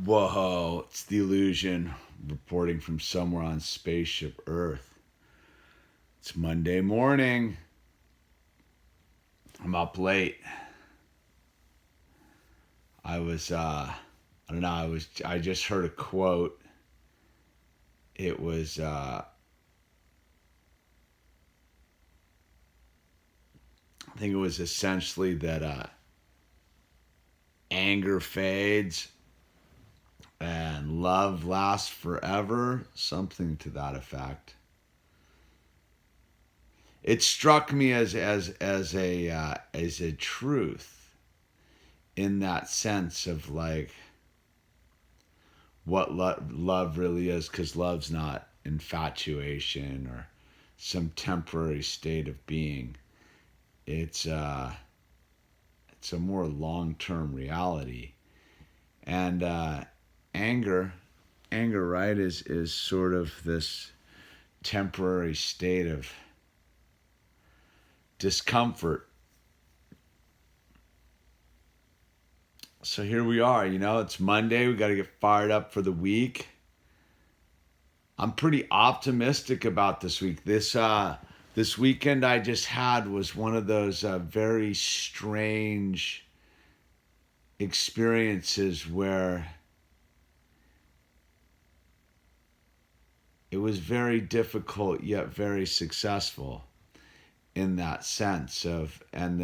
Whoa, it's the illusion reporting from somewhere on spaceship Earth. It's Monday morning. I'm up late. I don't know, I just heard a quote. It was, I think it was essentially that anger fades and love lasts forever, something to that effect. It struck me as a truth in that sense of like what love really is, because love's not infatuation or some temporary state of being. It's a more long-term reality. And anger anger, right, is sort of this temporary state of discomfort. So here we are, it's Monday. We got to get fired up for the week. I'm pretty optimistic about this week. This weekend I just had was one of those very strange experiences where it was very difficult yet very successful in that sense of and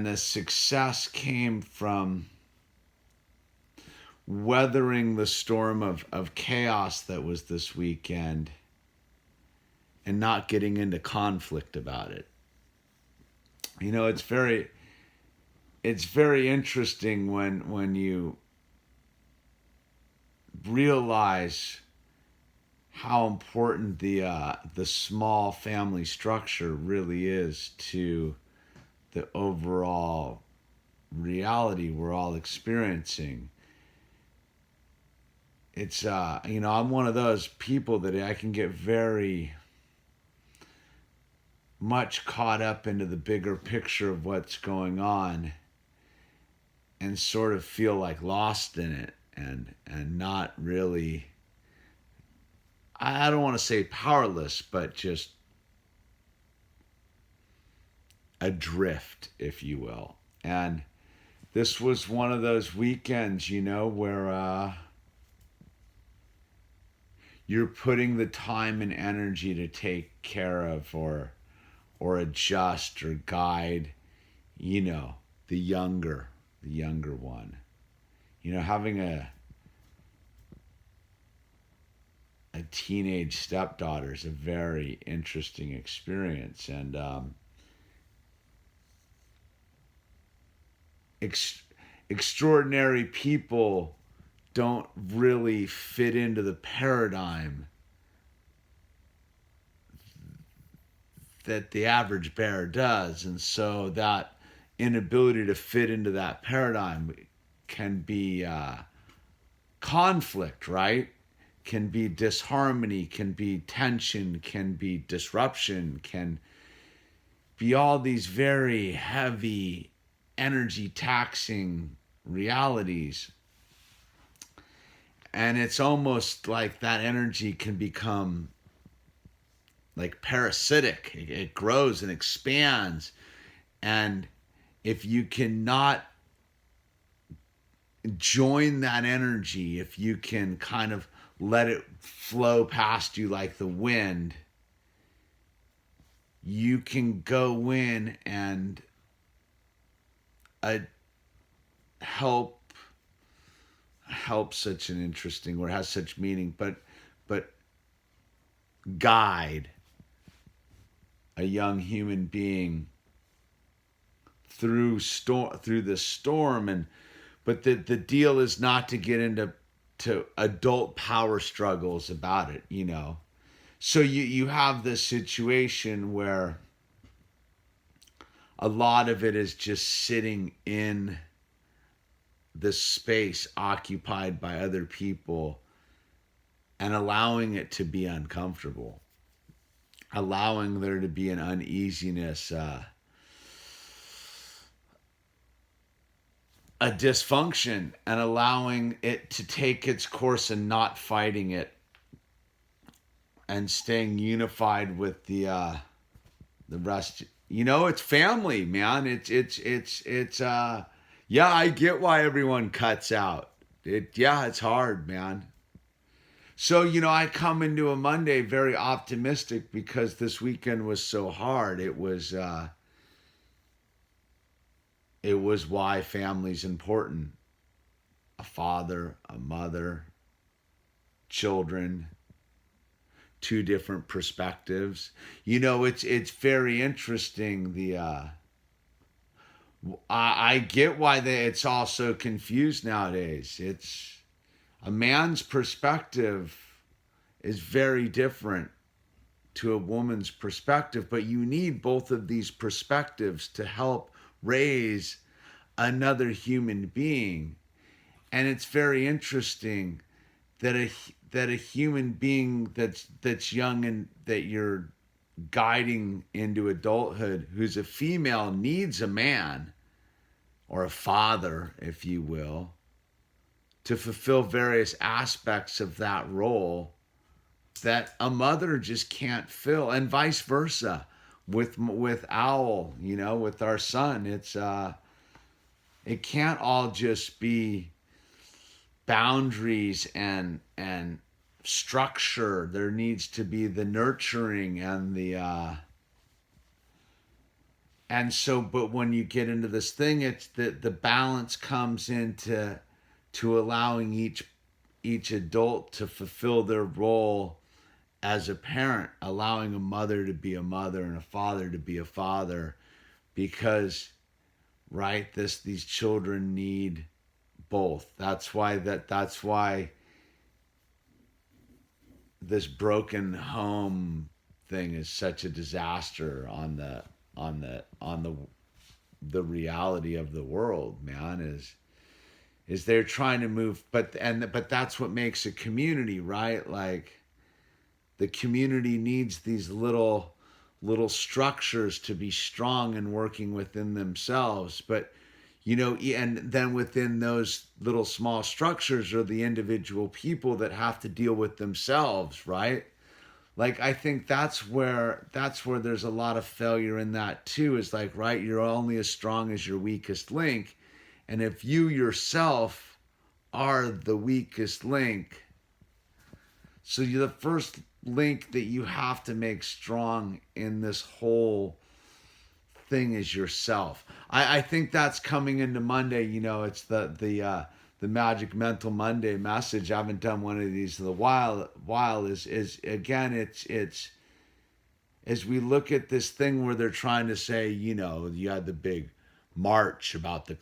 the success came from weathering the storm of chaos that was this weekend and not getting into conflict about it. It's very interesting when you realize how important the small family structure really is to the overall reality we're all experiencing. It's I'm one of those people that I can get very much caught up into the bigger picture of what's going on and sort of feel like lost in it and not really, I don't want to say powerless, but just adrift, if you will. And this was one of those weekends, where you're putting the time and energy to take care of or adjust or guide, the younger one. Having a teenage stepdaughter is a very interesting experience, and extraordinary people don't really fit into the paradigm that the average bear does. And so that inability to fit into that paradigm can be conflict, right? Can be disharmony, can be tension, can be disruption, can be all these very heavy, energy taxing realities. And it's almost like that energy can become like parasitic. It grows and expands. And if you cannot join that energy, if you can kind of let it flow past you like the wind, you can go in and help such an interesting word, has such meaning, but guide a young human being through the storm. But the deal is not to get into adult power struggles about it, So you have this situation where a lot of it is just sitting in this space occupied by other people and allowing it to be uncomfortable, allowing there to be an uneasiness, a dysfunction and allowing it to take its course and not fighting it and staying unified with the rest. You know, it's family, man. It's yeah, I get why everyone cuts out. Yeah, it's hard, man. So, you know, I come into a Monday very optimistic because this weekend was so hard. It was why family's important. A father, a mother, children, two different perspectives. You know, it's very interesting. I get why it's all so confused nowadays. It's a man's perspective is very different to a woman's perspective, but you need both of these perspectives to help raise another human being. And it's very interesting that a human being that's young and that you're guiding into adulthood who's a female needs a man or a father, if you will, to fulfill various aspects of that role that a mother just can't fill, and vice versa with Owl, you know, with our son. It can't all just be boundaries and structure. There needs to be the nurturing and but when you get into this thing, it's the balance comes into to allowing each adult to fulfill their role as a parent, allowing a mother to be a mother and a father to be a father, because right, these children need both. That's why this broken home thing is such a disaster on the reality of the world, man. Is they're trying to move, but that's what makes a community, right? Like the community needs these little structures to be strong and working within themselves. But you know, and then within those little small structures are the individual people that have to deal with themselves, right? Like I think that's where there's a lot of failure in that too, is like, right, you're only as strong as your weakest link. And if you yourself are the weakest link, so you're the first link that you have to make strong in this whole thing is yourself. I think that's coming into Monday. You know, it's the Magic Mental Monday message. I haven't done one of these in a while. Is again, it's as we look at this thing where they're trying to say, you know, you had the big march about the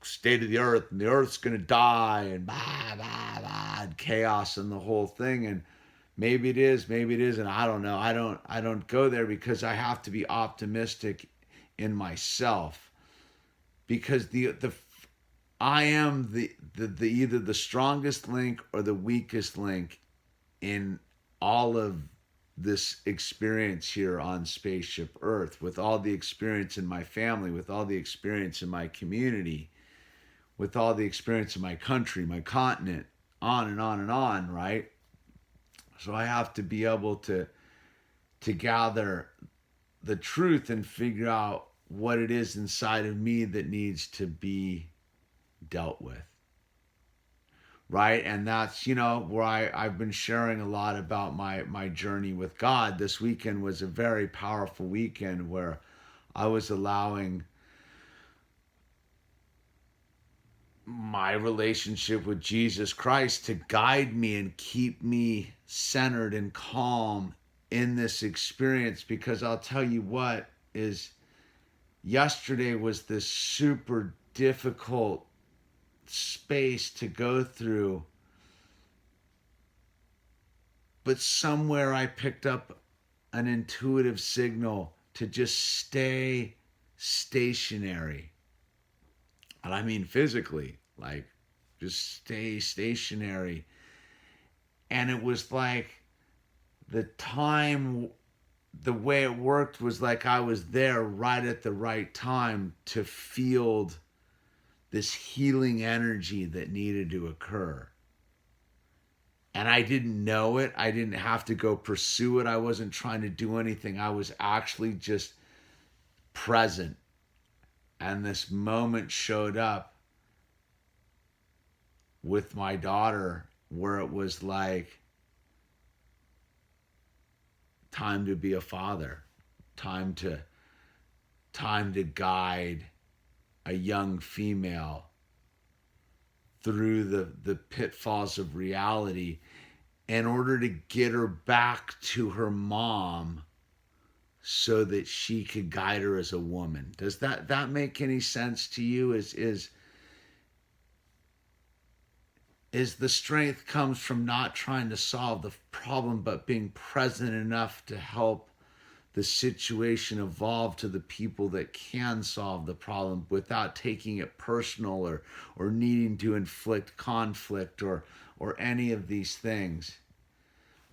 state of the earth and the earth's gonna die and blah blah blah and chaos and the whole thing. And maybe it is, maybe it isn't. I don't know. I don't go there because I have to be optimistic in myself, because I am the either the strongest link or the weakest link in all of this experience here on Spaceship Earth, with all the experience in my family, with all the experience in my community, with all the experience in my country, my continent, on and on and on, right? So I have to be able to gather the truth and figure out what it is inside of me that needs to be dealt with, right? And that's, you know, where I've been sharing a lot about my journey with God. This weekend was a very powerful weekend where I was allowing my relationship with Jesus Christ to guide me and keep me centered and calm in this experience. Because I'll tell you what, is yesterday was this super difficult space to go through, but somewhere I picked up an intuitive signal to just stay stationary. And I mean physically, like just stay stationary. And it was like the way it worked was like I was there right at the right time to field this healing energy that needed to occur. And I didn't know it. I didn't have to go pursue it. I wasn't trying to do anything. I was actually just present. And this moment showed up with my daughter where it was like, time to be a father, time to guide a young female through the pitfalls of reality in order to get her back to her mom so that she could guide her as a woman. Does that make any sense to you? Is the strength comes from not trying to solve the problem, but being present enough to help the situation evolve to the people that can solve the problem without taking it personal or needing to inflict conflict or any of these things.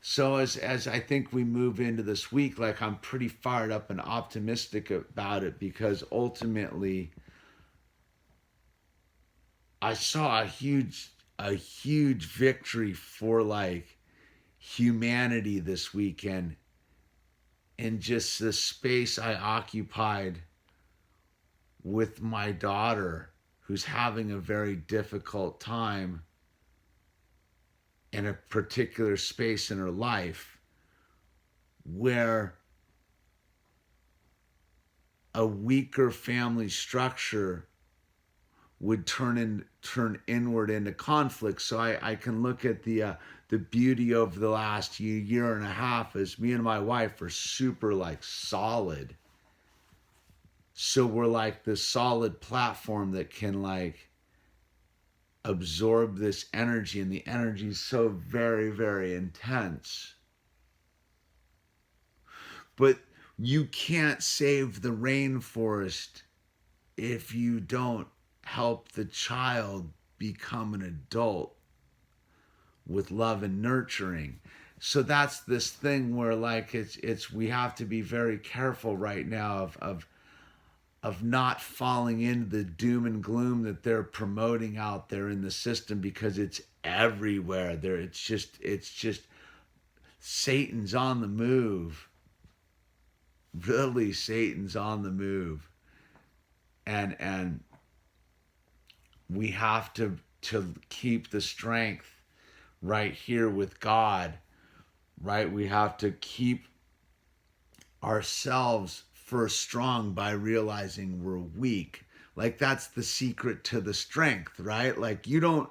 So as I think we move into this week, like, I'm pretty fired up and optimistic about it, because ultimately I saw a huge victory for like humanity this weekend, and just the space I occupied with my daughter, who's having a very difficult time in a particular space in her life, where a weaker family structure would turn inward into conflict. So I can look at the beauty of the last year and a half as me and my wife are super like solid. So we're like this solid platform that can like absorb this energy, and the energy is so very, very intense. But you can't save the rainforest if you don't help the child become an adult with love and nurturing. So that's this thing where like it's we have to be very careful right now of not falling into the doom and gloom that they're promoting out there in the system, because it's everywhere. There it's just Satan's on the move. Really, Satan's on the move. And we have to keep the strength right here with God, right? We have to keep ourselves first strong by realizing we're weak. Like, that's the secret to the strength, right? Like, you don't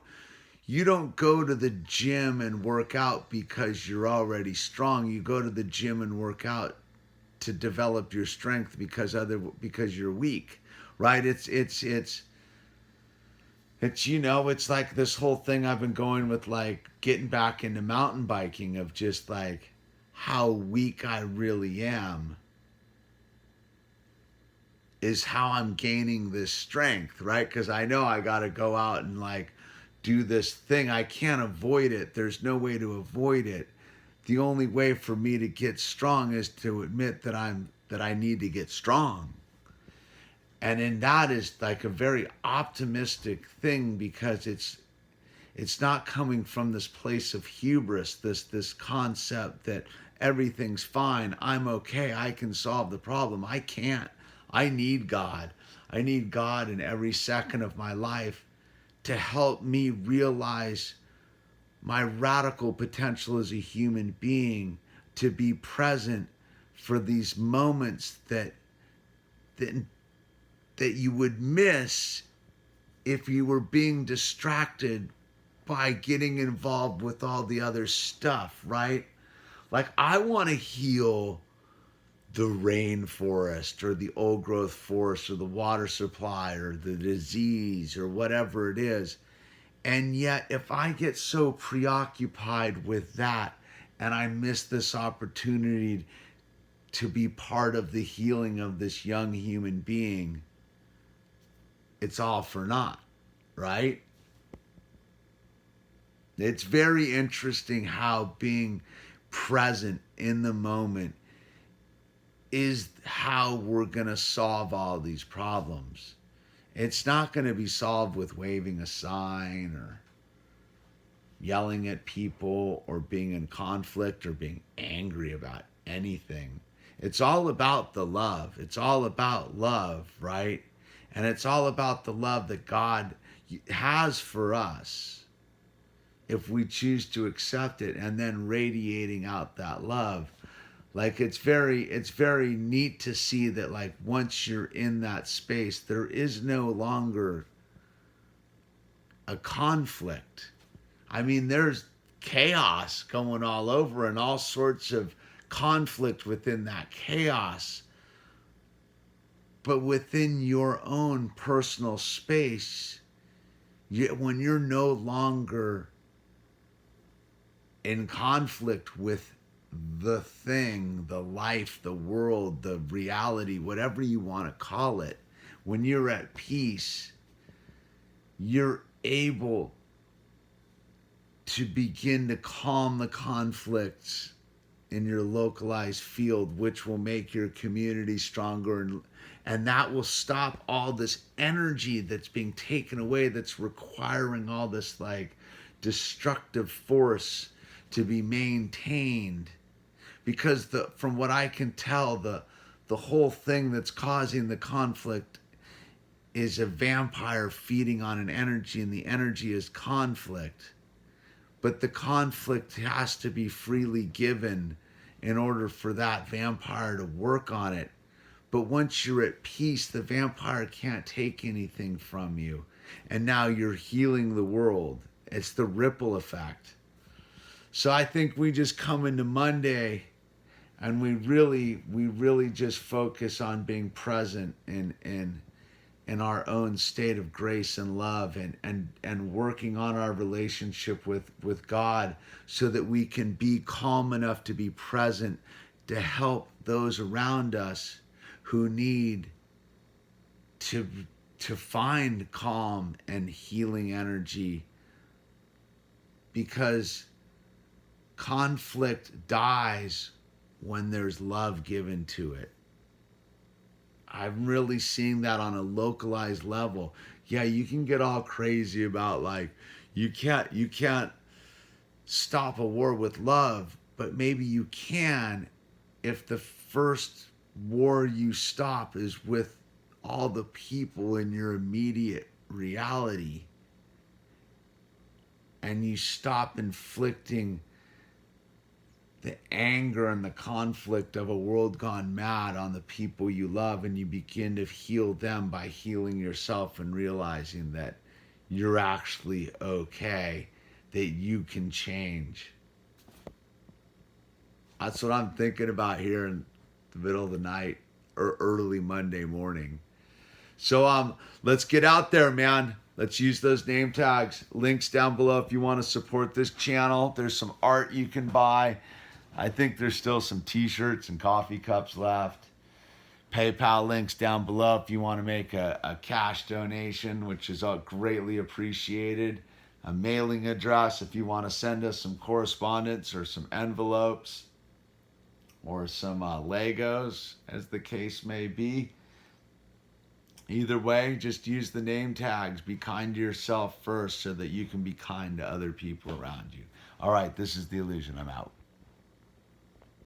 go to the gym and work out because you're already strong. You go to the gym and work out to develop your strength because you're weak, right? It's it's like this whole thing I've been going with, like getting back into mountain biking, of just like how weak I really am is how I'm gaining this strength, right? Because I know I got to go out and like do this thing. I can't avoid it. There's no way to avoid it. The only way for me to get strong is to admit that I need to get strong. And then that is like a very optimistic thing, because it's not coming from this place of hubris, this concept that everything's fine, I'm okay, I can solve the problem. I can't. I need God. I need God in every second of my life to help me realize my radical potential as a human being, to be present for these moments that you would miss if you were being distracted by getting involved with all the other stuff, right? Like, I want to heal the rainforest or the old growth forest or the water supply or the disease or whatever it is. And yet, if I get so preoccupied with that and I miss this opportunity to be part of the healing of this young human being, it's all for naught, right? It's very interesting how being present in the moment is how we're going to solve all these problems. It's not going to be solved with waving a sign or yelling at people or being in conflict or being angry about anything. It's all about the love. It's all about love, right? And it's all about the love that God has for us if we choose to accept it, and then radiating out that love. Like it's very neat to see that, like, once you're in that space, there is no longer a conflict. I mean, there's chaos going all over and all sorts of conflict within that chaos. But within your own personal space, when you're no longer in conflict with the thing, the life, the world, the reality, whatever you want to call it, when you're at peace, you're able to begin to calm the conflicts in your localized field, which will make your community stronger, and that will stop all this energy that's being taken away, that's requiring all this like destructive force to be maintained. Because from what I can tell, the whole thing that's causing the conflict is a vampire feeding on an energy, and the energy is conflict. But the conflict has to be freely given in order for that vampire to work on it. But once you're at peace, the vampire can't take anything from you. And now you're healing the world. It's the ripple effect. So I think we just come into Monday and we really just focus on being present in our own state of grace and love, and working on our relationship with God, so that we can be calm enough to be present to help those around us who need to find calm and healing energy, because conflict dies when there's love given to it. I'm really seeing that on a localized level. Yeah, you can get all crazy about, like, you can't stop a war with love, but maybe you can if the first war you stop is with all the people in your immediate reality, and you stop inflicting the anger and the conflict of a world gone mad on the people you love, and you begin to heal them by healing yourself and realizing that you're actually okay, that you can change. That's what I'm thinking about here in the middle of the night or early Monday morning. So let's get out there, man. Let's use those name tags. Links down below if you want to support this channel. There's some art you can buy. I think there's still some t-shirts and coffee cups left. PayPal links down below if you want to make a cash donation, which is greatly appreciated. A mailing address if you want to send us some correspondence or some envelopes or some Legos, as the case may be. Either way, just use the name tags. Be kind to yourself first so that you can be kind to other people around you. All right, this is The Illusion. I'm out.